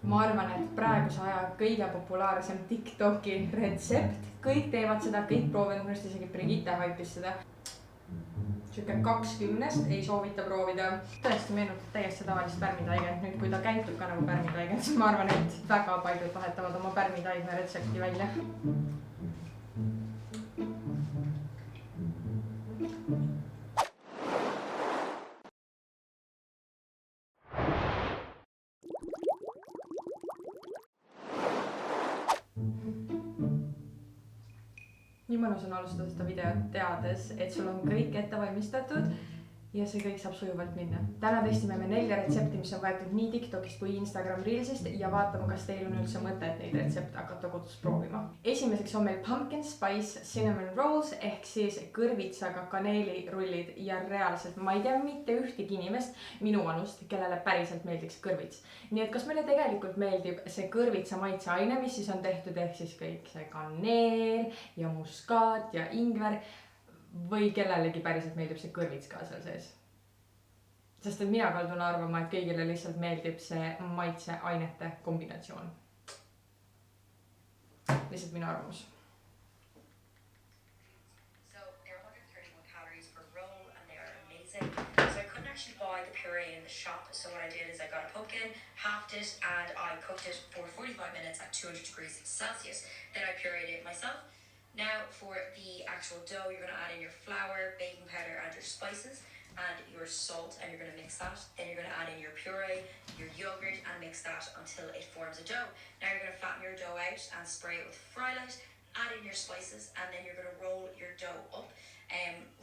ma arvan, et praeguse aja kõige populaarsem TikToki retsept, kõik teevad seda, kõik proovivad, minu arust isegi Brigitte haipis seda. Siuke 20 ei soovita proovida. Tõesti meenutab täiesti tavalist pärmitaiget. Nüüd, kui ta käitub ka nagu pärmitaiget, siis ma arvan, et väga paljud vahetavad oma pärmitaigne retsepti välja. Nii mõnus on alustada seda videot teades, et sul on kõik ette valmistatud ja see kõik saab sujuvalt minna. Täna testime me 4 retsepti, mis on võetud nii TikTokist kui Instagram Reelsist ja vaatame, kas teil on üldse mõtet neid retsepte hakata kodus proovima. Esimeseks on meil pumpkin spice cinnamon rolls ehk siis kõrvitsaga kaneelirullid ja reaalselt ma ei tea mitte ühtegi inimest minu vanust, kellele päriselt meeldiks kõrvits. Nii et kas meile tegelikult meeldib see kõrvitsa maitseaine, mis siis on tehtud ehk siis kõik see kaneel ja muskaat ja ingver või kellelegi päriselt meeldib see kõrvits ka seal sees. Sest et mina kaldun arvama, et kõigile lihtsalt meeldib see maitseainete kombinatsioon. Lihtsalt minu arvamus. So they're 131 calories per roll and they are amazing. So I couldn't actually buy the puree in the shop. So what I did is I got a pumpkin, halved it and I cooked it for 45 minutes at 200 degrees Celsius. Then I pureed it myself. Now for the actual dough, you're going to add in your flour, baking powder and your spices and your salt and you're going to mix that. Then you're going to add in your puree, your yogurt and mix that until it forms a dough. Now you're going to flatten your dough out and spray it with Frylight, add in your spices and then you're going to roll your dough up.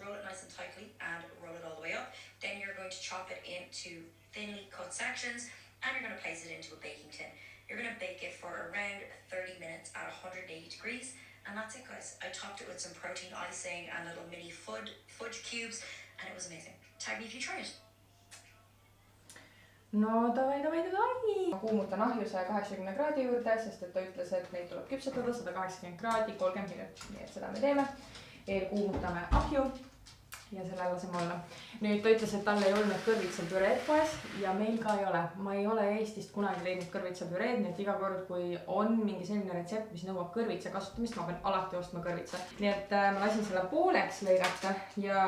Roll it nice and tightly and roll it all the way up. Then you're going to chop it into thinly cut sections and you're going to place it into a baking tin. You're going to bake it for around 30 minutes at 180 degrees. And that's it, guys. I topped it with some protein icing and little mini fudge cubes, and it was amazing. Tag me if you try it. No davai. Kuumutan ahju 180 kraadi juurde, sest et ta ütles, et neid tuleb küpsetada 180 kraadi 30 minutit. Nii et seda me teeme. Kuumutame ahju ja selle laseme olla. Nüüd ta ütles, et tal ei olnud kõrvitsapüreed poes ja meil ka ei ole. Ma ei ole Eestist kunagi leidnud kõrvitsapüreed, nii et iga kord, kui on mingi selline retsept, mis nõuab kõrvitsa kasutamist, ma pean alati ostma kõrvitsa. Nii et ma lasin selle pooleks lõigata ja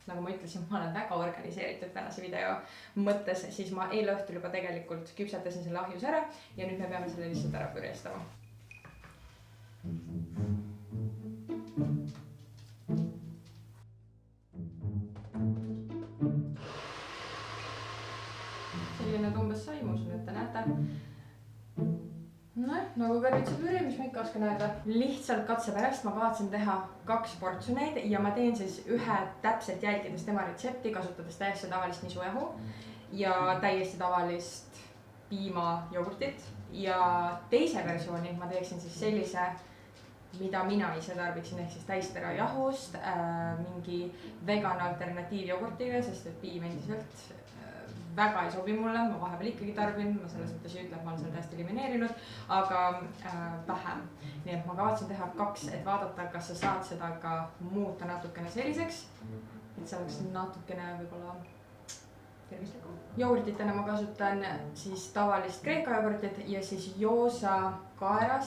nagu ma ütlesin, ma olen väga organiseeritud tänase video mõttes, siis ma eile õhtul juba tegelikult küpsetasin selle ahjus ära ja nüüd me peame selle lihtsalt ära pürestama. Selline umbes sai, ma usun, et te näete. No, nagu kõrvitsapüre, mis ma ikka oskan öelda. Lihtsalt katse pärast ma kavatsen teha 2 portsjoneid ja ma teen siis ühe täpselt jälgides tema retsepti, kasutades täiesti tavalist nisujahu ja täiesti tavalist piimajogurtit. Ja teise versiooni ma teeksin siis sellise, mida mina ise tarbiksin, ehk siis täistera jahust, mingi vegan alternatiivjogurtiga, sest et piim endiselt väga ei sobi mulle, ma vahepeal ikkagi tarbin, ma selles mõttes ei ütle, et ma olen selle täiesti elimineerinud, aga vähem. Nii et ma kavatsen teha 2, et vaadata, kas sa saad seda ka muuta natukene selliseks, et see oleks natukene võib-olla tervislikum. Jogurtitena ma kasutan siis tavalist kreeka jogurtit ja siis Joosa kaera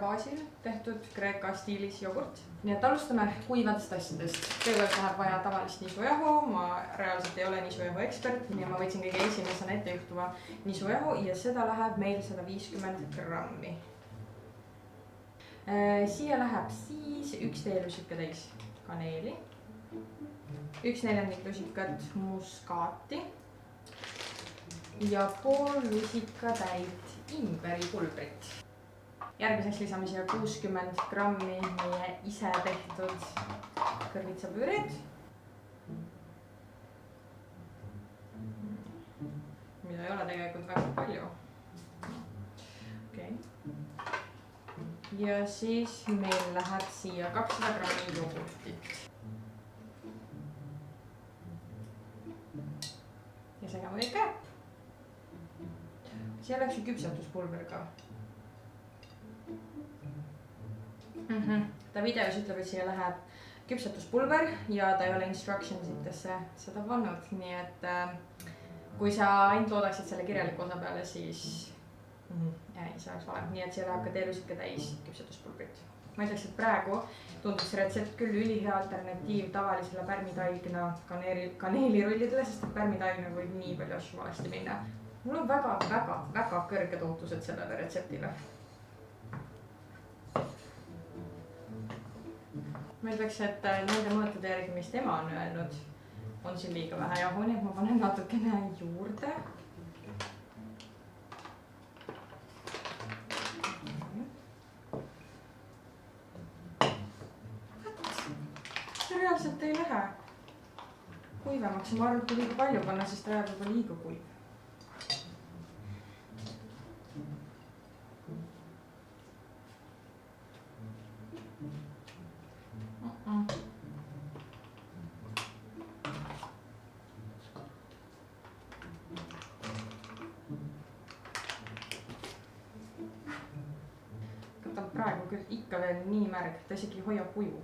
baasil tehtud kreeka stiilis jogurt. Nii et alustame kuivadest asjadest. Kõigepealt läheb vaja tavalist nisujahu, ma reaalselt ei ole nisujahu ekspert ja ma võtsin kõige esimesena ette juhtuva nisujahu ja seda läheb meil 150 grammi. Siia läheb siis 1 teelusika täis kaneeli, 1/4 lusikat muskaati ja pool lusikatäit ingveripulbrit. Järgmiseks lisame siia 60 grammi meie ise tehtud kõrvitsapüreed, mida ei ole tegelikult väga palju. Okay. Ja siis meil läheb siia 200 grammi jogurtit. Ja segame kõik ära. Siia läks ju küpsetuspulber ka. Ta videos ütleb, et siia läheb küpsetuspulber ja ta ei ole instructionsitesse seda pannud, nii et kui sa ainult loodaksid selle kirjaliku osa peale, siis ei, see oleks vale, nii et siia läheb ka teelusika täis küpsetuspulbrit. Ma ütleks, et praegu tundub see retsept küll ülihea alternatiiv tavalisele pärmitaigna kaneelirullidele, sest et pärmitaigna võib nii palju asju valesti minna. Mul on väga kõrged ootused sellele retseptile. Ma ütleks, et nende mõõtude järgi, mis tema on öelnud, on siin liiga vähe jahu, nii et ma panen natukene juurde. Reaalselt ei lähe kuivemaks. Ma arvan, et kui liiga palju panna, siis ta jääb juba liiga kuiv. Ta on praegu küll ikka veel nii märg, ta isegi hoiab kuivu.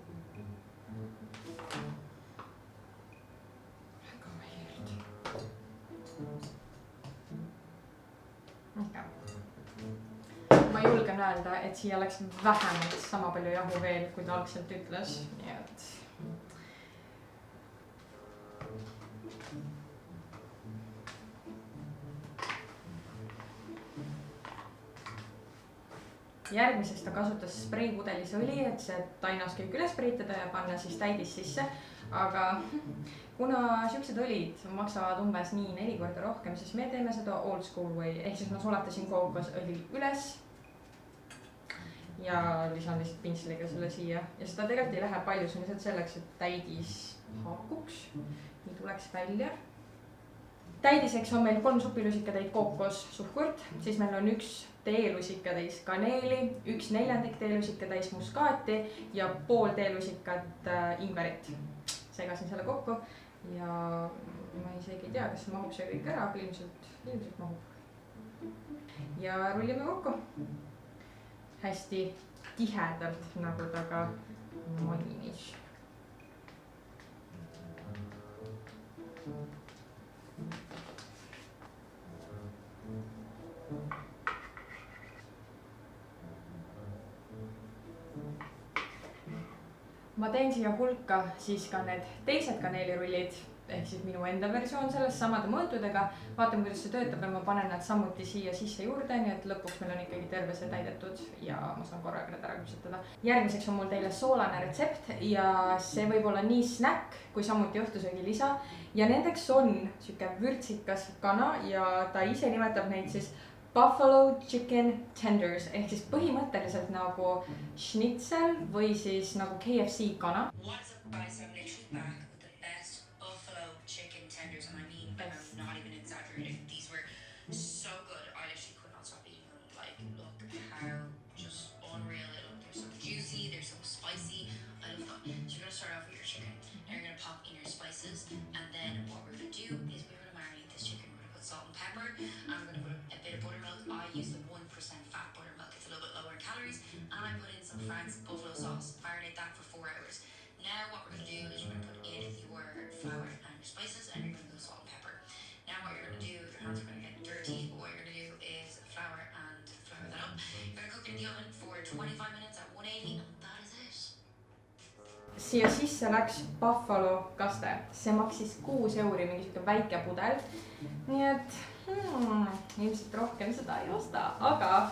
Ma julgen öelda, et siia läks vähemalt sama palju jahu veel, kui ta algselt ütles, nii et järgmiseks ta kasutas spreipudelis õli, et see tainas kõik üles spreitada ja panna siis täidis sisse, aga kuna siuksed õlid maksavad umbes nii 4 korda rohkem, siis me teeme seda old school way, ehk siis ma sulatasin kookosõli üles ja lisan lihtsalt pintsliga selle siia ja seda tegelikult ei lähe palju, see on lihtsalt selleks, et täidis haakuks, nii tuleks välja. Täidiseks on meil 3 supilusikatäit kookos suhkurt, siis meil on 1 teelusikatäis kaneeli, 1/4 teelusikatäis muskaati ja pool teelusikat ingverit. Segasin selle kokku ja ma isegi ei tea, kas mahub see kõik ära, aga ilmselt mahub. Ja rullime kokku. Hästi tihedalt, nagu ta ka mainis. Ma teen siia hulka siis ka need teised kaneelirullid, ehk siis minu enda versioon sellest samade mõõtudega. Vaatame, kuidas see töötab ja ma panen nad samuti siia sisse juurde, nii et lõpuks meil on ikkagi terve see täidetud ja ma saan korraga need ära küpsetada. Järgmiseks on mul teile soolane retsept ja see võib olla nii snäkk kui samuti õhtusöögilisa. Ja nendeks on siuke vürtsikas kana ja ta ise nimetab neid siis buffalo chicken tenders ehk siis põhimõtteliselt nagu schnitzel või siis nagu KFC kana. What's up guys, I'm literally back with the best buffalo chicken tenders and I mean, I'm not even exaggerating, these were so good, I literally could not stop eating them. Like, look how just unreal they look, they're so juicy, they're so spicy, I love them. So you're gonna start off with your chicken, now you're gonna pop in your spices and then what we're gonna do is we're gonna marinate this chicken. We're gonna put salt and pepper and we're gonna put a bit of buttermilk. I use the 1% fat buttermilk, it's a little bit lower in calories, and I put in some Frank's buffalo sauce, marinate that for 4 hours. Now what we're gonna do is you're gonna put in your flour and your spices and you're gonna go salt and pepper. Now what you're gonna do, your hands are gonna get dirty, but what you're gonna do is flour that up. You're gonna cook it in the oven for 25 minutes at 180 and that is it. Siia sisse läks buffalo kaste, see maksis 6 euri, mingi siuke väike pudel, nii et ilmselt rohkem seda ei osta, aga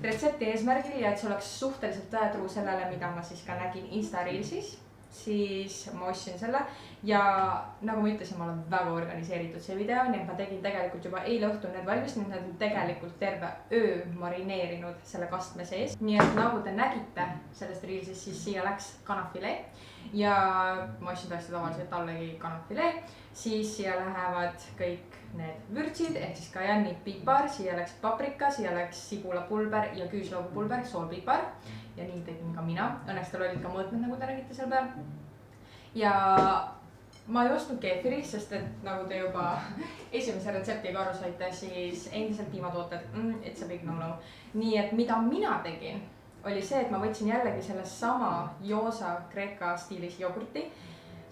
retsepti eesmärgil ja et see oleks suhteliselt tõetruu sellele, mida ma siis ka nägin Insta Reelsis, siis ma ostsin selle ja nagu ma ütlesin, ma olen väga organiseeritud see video, nii et ma tegin tegelikult juba eile õhtul need valmis, nii et nad on tegelikult terve öö marineerinud selle kastme sees. Nii et nagu te nägite sellest Reelsist, siis siia läks kanafilee ja ma ostsin tõesti tavaliselt allegi kanafilee, siis siia lähevad kõik need vürtsid ehk siis kajanni pipar, siia läks paprika, siia läks sibulapulber ja küüslaugupulber, soolpipar ja nii tegin ka mina. Õnneks tal olid ka mõõtmed, nagu te nägite seal peal. Ja ma ei ostnud keefiri, sest et nagu te juba esimese retseptiga aru saite, siis endiselt piimatooted, it's a big no-no. Nii et mida mina tegin, oli see, et ma võtsin jällegi sellest sama Joosa Kreeka stiilis jogurti,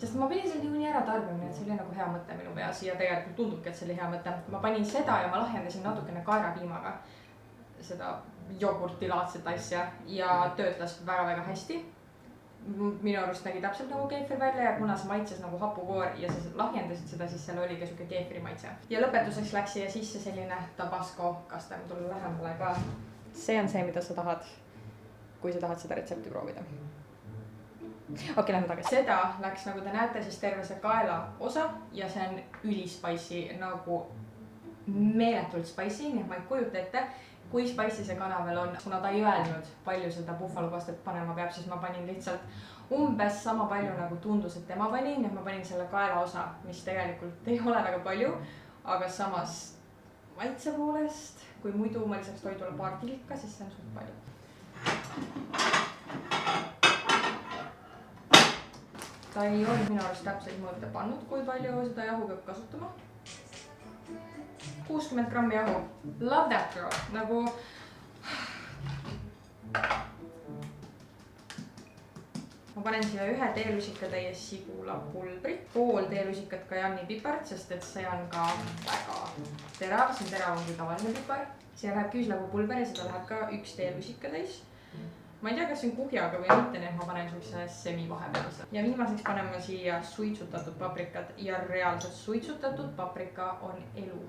sest ma pidin selle nii ära tarbima, et see oli nagu hea mõte minu peas ja tegelikult tundubki, et see oli hea mõte. Ma panin seda ja ma lahjendasin natukene kaerapiimaga. seda jogurtilaadset asja ja töötas väga-väga hästi. Minu arust nägi täpselt nagu keefir välja ja kuna see maitses nagu hapukoor ja sa lahjendasid seda, siis seal oli ka siuke keefiri maitse. Ja lõpetuseks läks siia sisse selline tabasco kastem, tulla lähemale ka. See on see, mida sa tahad, kui sa tahad seda retsepti proovida. Okei, lähme tagasi. Seda läks, nagu te näete, siis terve see kaela osa ja see on ülispicy, nagu meeletult spicy, nii et ma ei kujuta ette, kui spicy see kana veel on. Kuna ta ei öelnud, palju seda buffalo pastat panema peab, siis ma panin lihtsalt umbes sama palju, nagu tundus, et tema pani. Nii et ma panin selle kaela osa, mis tegelikult ei ole väga palju, aga samas maitse poolest, kui muidu ma lisaks toidule paar tilka, siis see on suht palju. Ta ei olnud minu arust täpselt mõõta pannud, kui palju seda jahu peab kasutama. 60 grammi jahu. Love that girl. Nagu... Ma panen siia 1 teelusikatäie sigulapulbrit, pool teelusikat kajanipipart, sest et see on ka väga terav. See on teravam kui tavaline pipar. Siia läheb küüslapupulber ja seda läheb ka 1 teelusikatäis. Ma ei tea, kas see on kuhjaga või mitte, nii et ma panen suikse semi vahepealse. Ja viimaseks panen ma siia suitsutatud paprikat ja reaalselt suitsutatud paprika on elu.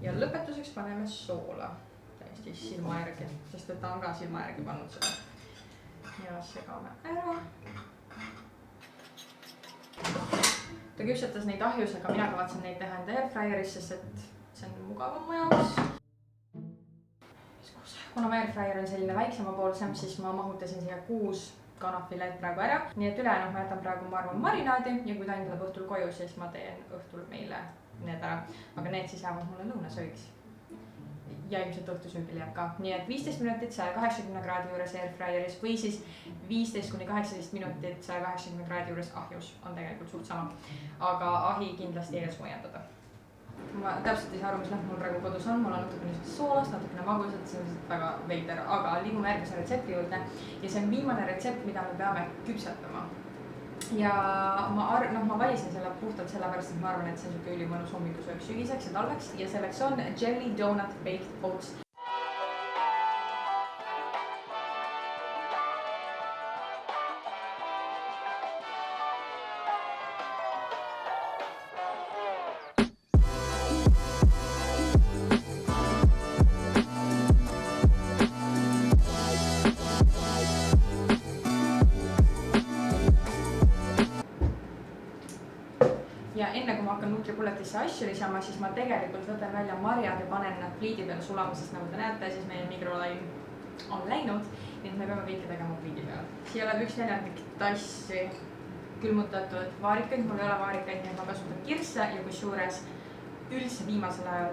Ja lõpetuseks paneme soola täiesti silma järgi, sest et ta on ka silma järgi pannud seda. Ja segame ära. Ta küpsetas neid ahjus, aga mina kavatsen neid teha enda airfryeris, sest et see on mugavam mu jaoks. Kuna mu airfryer on selline väiksema poolsem, siis ma mahutasin siia 6 kanafilet praegu ära. Nii et ülejäänud ma jätan praegu marinaadi ja kui ta endale õhtul koju, siis ma teen õhtul meile need ära. Aga need siis jäävad mulle lõunasöögiks. Ja ilmselt õhtusöögil jääb ka. Nii et 15 minutit 180 kraadi juures airfryeris või siis 15-18 minutit 180 kraadi juures ahjus on tegelikult suht sama. Aga ahi kindlasti ees mujendada. Ma täpselt ei saa aru, mis mul praegu kodus on. Mul on natukene soolast, natukene magusat, see on väga veider, aga liigume järgmise retsepti juurde. Ja see on viimane retsept, mida me peame küpsetama. Ja ma valisin selle puhtalt sellepärast, et ma arvan, et see on siuke ülimõnus hommikusöök sügiseks ja talveks. Ja selleks on Jelly Donut Baked Oats. Ja enne kui ma hakkan nutripulletisse asju lisama, siis ma tegelikult võtan välja marjad ja panen nad pliidi peale sulama, sest nagu te näete, siis meie mikrolain on läinud, nii et me peame kõike tegema pliidi peal. Siia läheb 1/4 tassi külmutatud vaarikaid, mul ei ole vaarikaid, nii et ma kasutan kirsse ja kusjuures üldse viimasel ajal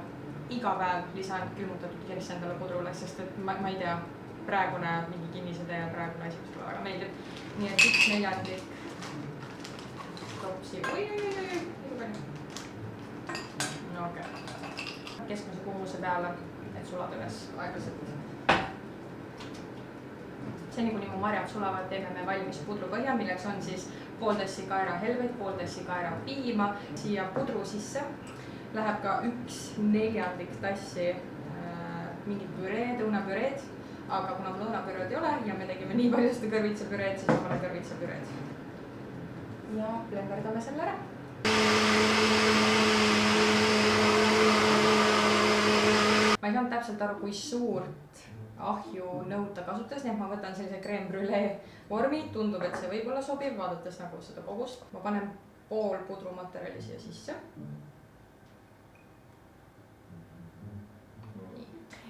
iga päev lisan külmutatud kirsse endale pudrule, sest et ma ei tea, praegune mingi kinnisede ja praegune asi, mis mulle väga meeldib. Nii et 1/4 topsi, no okei. Keskmise kuumuse peale, et sulad üles aeglaselt. Seni kuni mu marjad sulavad, teeme me valmis pudrupõhja, milleks on siis pool tassi kaera helvet, pool tassi kaera piima. Siia pudru sisse läheb ka 1/4 tassi mingit püreed, õunapüreed, aga kuna mul õunapüreed ei ole ja me tegime nii palju seda kõrvitsapüreed, siis ma panen kõrvitsapüreed. Ja blenderdame selle ära. Ma ei saanud täpselt aru, kui suurt ahju nõud ta kasutas, nii et ma võtan sellise crème brûlée vormi, tundub, et see võib olla sobiv, vaadates nagu seda kogust. Ma panen pool pudrumaterjali siia sisse.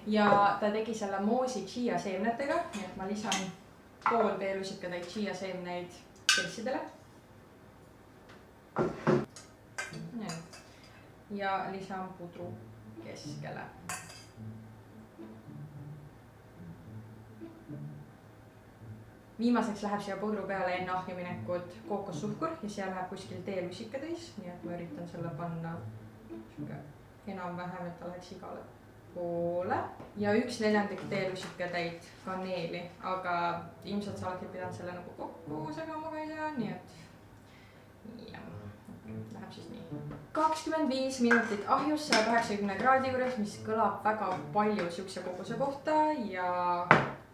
Ja ta tegi selle moosi chia seemnetega, nii et ma lisan pool teelusikatäit chia seemneid kirssidele. Ja lisan pudru keskele. Viimaseks läheb siia pudru peale enne ahju minekut kookossuhkur ja siia läheb kuskil teelusikatäis, nii et ma üritan selle panna enam-vähem, et ta läheks igale poole. Ja 1/4 teelusikatäit kaneeli, aga ilmselt sa oleksid pidanud selle nagu kokku segama ka ei tea, nii et läheb siis nii. 25 minutit ahjus 180 kraadi juures, mis kõlab väga palju siukse koguse kohta ja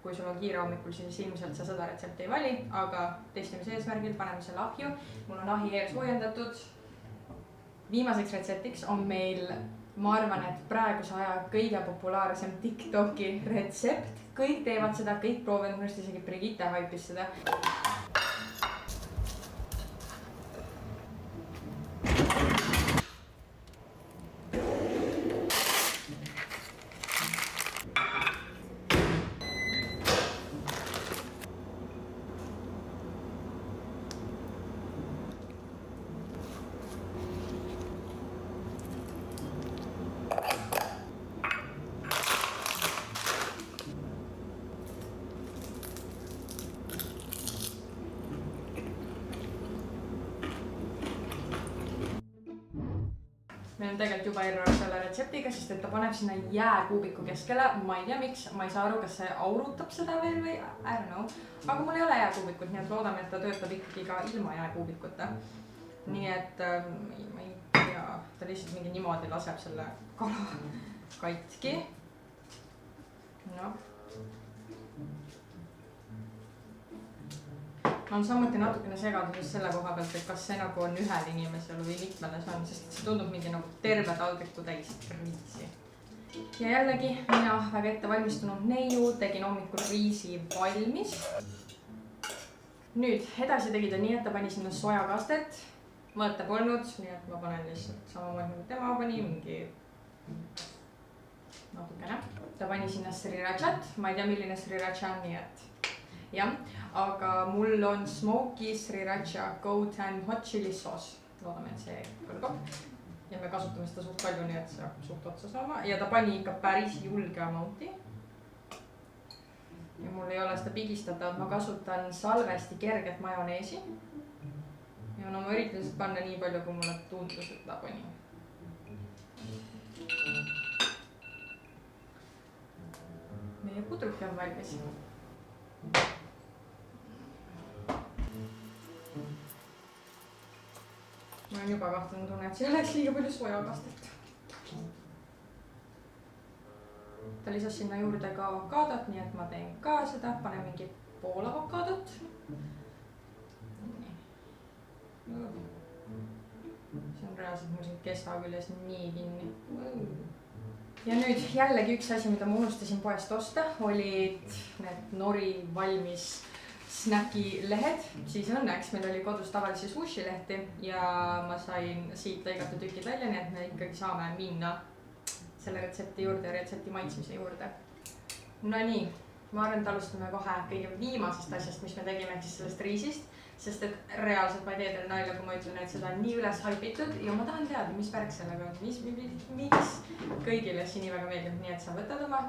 kui sul on kiire hommikul, siis ilmselt sa seda retsepti ei vali, aga testimise eesmärgil paneme selle ahju. Mul on ahi eelsoojendatud. Viimaseks retseptiks on meil, ma arvan, et praeguse aja kõige populaarsem TikToki retsept. Kõik teevad seda, kõik proovinud, mõnest isegi Brigitte haipis seda. Meil on tegelikult juba error selle retseptiga, sest et ta paneb sinna jääkuubiku keskele. Ma ei tea miks, ma ei saa aru, kas see aurutab seda veel või I don't know. Aga mul ei ole jääkuubikut, nii et loodame, et ta töötab ikkagi ka ilma jääkuubikuta. Nii et ma ei tea, ta lihtsalt mingi niimoodi laseb selle kala katki. No. Ma on samuti natukene segaduses selle koha pealt, et kas see nagu on ühel inimesel või mitmele see on, sest see tundub mingi nagu terve taldriku täis riisi. Ja jällegi mina väga ette valmistunud neiu, tegin hommikul riisi valmis. Nüüd edasi tegi ta nii, et ta pani sinna sojakastet. Mõõte polnud, nii et ma panen lihtsalt samamoodi nagu tema pani, mingi natukene. Ta pani sinna srirachat, ma ei tea milline sriracha on, nii et jah, aga mul on smoky sriracha goat and hot chili sauce. Loodame, et see kõlbab. Ja me kasutame seda suht palju, nii et see hakkab suht otsa saama. Ja ta pani ikka päris julge amounti. Ja mul ei ole seda pigistatav, ma kasutan salvesti kerget majoneesi. Ja no ma üritan lihtsalt panna nii palju, kui mulle tundus, et ta pani. Meie pudruki on valmis. Ma olen juba kahtlane tunne, et see oleks liiga palju sojakastet. Ta lisas sinna juurde ka avokaadot, nii et ma teen ka seda. Panen mingi pool avokaadot. See on reaalselt mul siin kesta küljes nii kinni. Ja nüüd jällegi üks asi, mida ma unustasin poest osta, olid need nori valmis snäki lehed, siis õnneks meil oli kodus tavalisi sushi lehti ja ma sain siit lõigata tükid välja, nii et me ikkagi saame minna selle retsepti juurde ja retsepti maitsmise juurde. No nii, ma arvan, et alustame kohe kõige viimasest asjast, mis me tegime, ehk siis sellest riisist, sest et reaalselt ma ei tee teile nalja, kui ma ütlen, et seda on nii üles haipitud ja ma tahan teada, mis värk sellega on, mis kõigile siin nii väga meeldib, nii et sa võtad oma.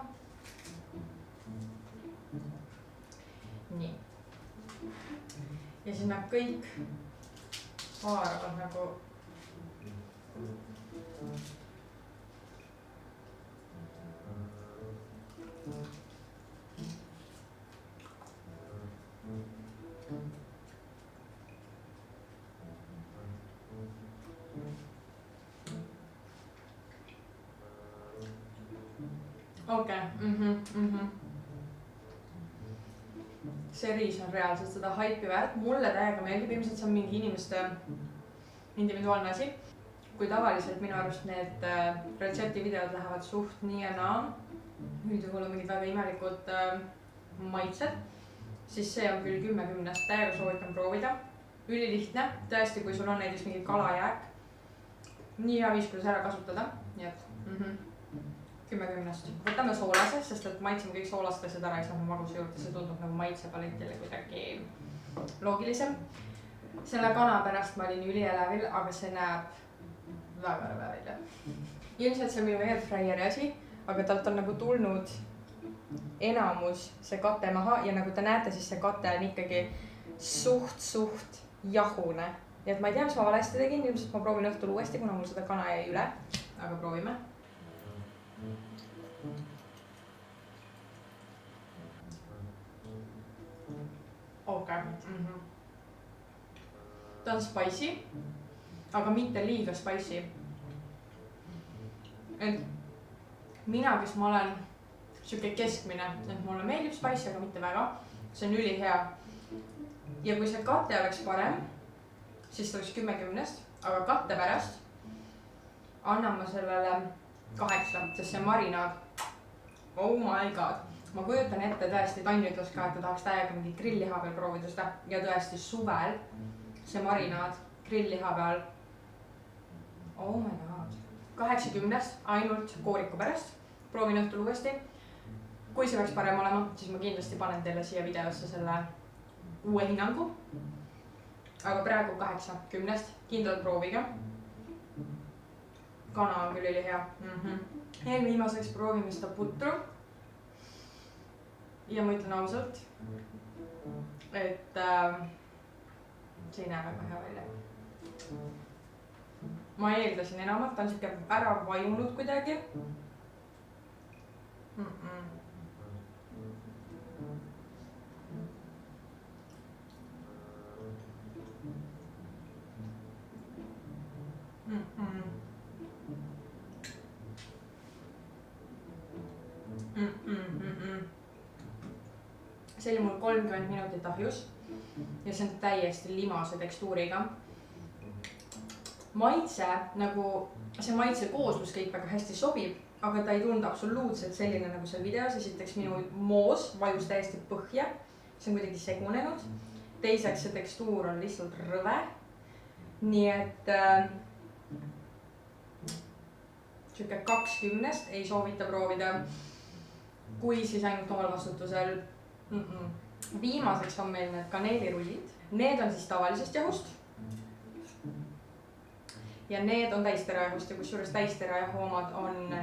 Nii. Ja siis nad kõik haaravad nagu okei. See riis on reaalselt seda haipi väärt. Mulle täiega meeldib, ilmselt see on mingi inimeste individuaalne asi. Kui tavaliselt minu arust need retsepti videod lähevad suht nii ja naa, üldjuhul on mingid väga imelikud maitsed, siis see on küll 10/10, täiega soovitan proovida. Ülilihtne, tõesti, kui sul on näiteks mingi kalajääk, nii hea viis, kuidas ära kasutada, nii et 10/10. Võtame soolase, sest et maitseme kõik soolastased ära, eks nagu magusa juurde, see tundub nagu maitsepaletile kuidagi loogilisem. Selle kana pärast ma olin ülielevil, aga see näeb väga rõve välja. Ilmselt see on minu airfryeri asi, aga talt on nagu tulnud enamus see kate maha ja nagu te näete, siis see kate on ikkagi suht jahune. Nii et ma ei tea, mis ma valesti tegin, ilmselt ma proovin õhtul uuesti, kuna mul seda kana jäi üle, aga proovime. Okei. Ta on spicy, aga mitte liiga spicy. et mina, kes ma olen siuke keskmine, et mulle meeldib spicy, aga mitte väga, see on ülihea. ja kui see kate oleks parem, siis ta oleks 10/10, aga katte pärast annan ma sellele 8, sest see marinaad, oh my god. Ma kujutan ette tõesti, Tanni ütles ka, et ta tahaks täiega mingi grillliha peal proovida seda ja tõesti suvel see marinaad grillliha peal. Oh my god. 8/10 ainult kooriku pärast. Proovin õhtul uuesti. Kui see peaks parem olema, siis ma kindlasti panen teile siia videosse selle uue hinnangu. Aga praegu 8/10 kindlalt proovige. Kana on küll ülihea. Eelviimaseks proovime seda putru. Ja ma ütlen ausalt, et see ei näe väga hea välja. Ma eeldasin enamat, ta on siuke ära vajunud kuidagi. See oli mul 30 minutit ahjus ja see on täiesti limase tekstuuriga. Maitse, nagu see maitse kooslus kõik väga hästi sobib, aga ta ei tundu absoluutselt selline nagu seal videos. Esiteks minu moos vajus täiesti põhja, see on kuidagi segunenud. Teiseks see tekstuur on lihtsalt rõve. Nii et siuke 2/10 ei soovita proovida, kui siis ainult omal vastutusel. Viimaseks on meil need kaneelirullid. Need on siis tavalisest jahust. Ja need on täisterajahust ja kusjuures täisterajahu omad on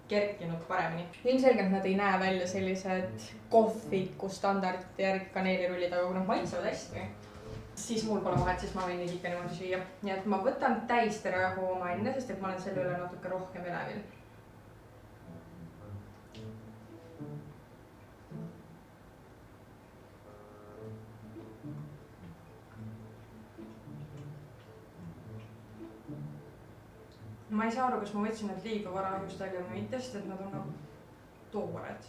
kerkinud paremini. Ilmselgelt nad ei näe välja sellised kohviku standardite järgi kaneelirullid, aga kui nad maitsevad hästi, siis mul pole vahet, siis ma võin neid ikka niimoodi süüa. Nii et ma võtan täisterajahu oma enne, sest et ma olen selle üle natuke rohkem elevil. Ma ei saa aru, kas ma võtsin need liiga vara ahjust välja või mitte, sest et nad on nagu toored.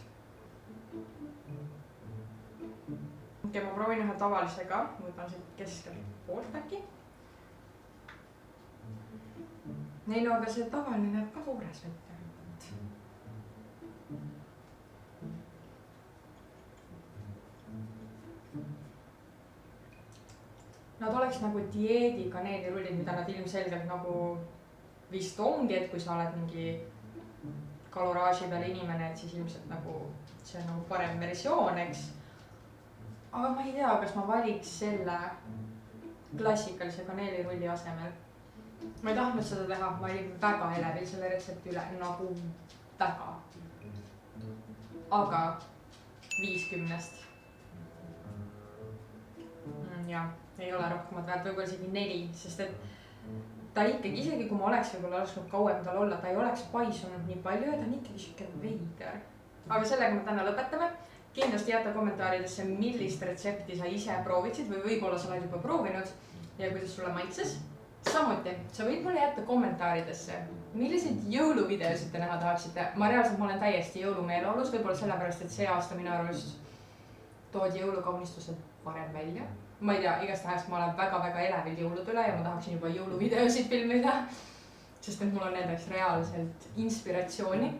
Okei, ma proovin ühe tavalisega, võtan siit keskelt poolt äkki. Ei no, aga see tavaline näeb ka toores välja. Nad oleks nagu dieedi kaneelirullid, mida nad ilmselgelt nagu vist ongi, et kui sa oled mingi kaloraaži peal inimene, et siis ilmselt nagu see on nagu parem versioon, eks. Aga ma ei tea, kas ma valiks selle klassikalise kaneelirulli asemel. Ma ei tahtnud seda teha, ma olin väga elevil selle retsepti üle, nagu väga. Aga 5/10. Ja, ei ole rohkemat väärt, võib-olla isegi 4, sest et ta ikkagi, isegi kui ma oleks võib-olla lasknud kauem tal olla, ta ei oleks paisunud nii palju ja ta on ikkagi siuke veider. Aga sellega me täna lõpetame. Kindlasti jäta kommentaaridesse, millist retsepti sa ise proovitsid või võib-olla sa oled juba proovinud ja kuidas sulle maitses. Samuti, sa võid mulle jätta kommentaaridesse, milliseid jõuluvideosid te näha tahaksite. Ma reaalselt ma olen täiesti jõulumeeleolus, võib-olla sellepärast, et see aasta minu arvust toodi jõulukaunistused varem välja. Ma ei tea, igastahes ma olen väga-väga elevil jõulude üle ja ma tahaksin juba jõuluvideosid filmida, sest et mul on nendeks reaalselt inspiratsiooni.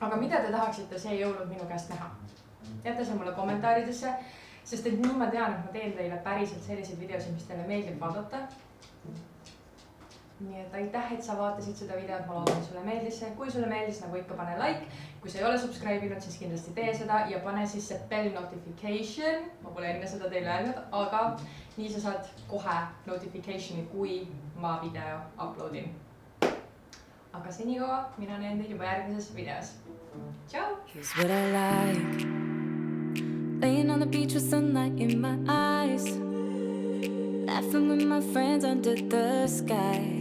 Aga mida te tahaksite see jõulud minu käest näha? Jäta see mulle kommentaaridesse, sest et nii ma tean, et ma teen teile päriselt selliseid videosid, mis teile meeldib vaadata. Nii et aitäh, et sa vaatasid seda videot, ma loodan, et sulle meeldis see. Kui sulle meeldis, nagu ikka, pane like. Kui sa ei ole subscribe'inud, siis kindlasti tee seda ja pane siis see bell notification. Ma pole enne seda teile öelnud, aga nii sa saad kohe notificationi, kui ma video uploadin. Aga senikaua mina näen teid juba järgmises videos. Ciao! Here's what I like. Laying on the beach with sunlight in my eyes. Laughing with my friends under the sky.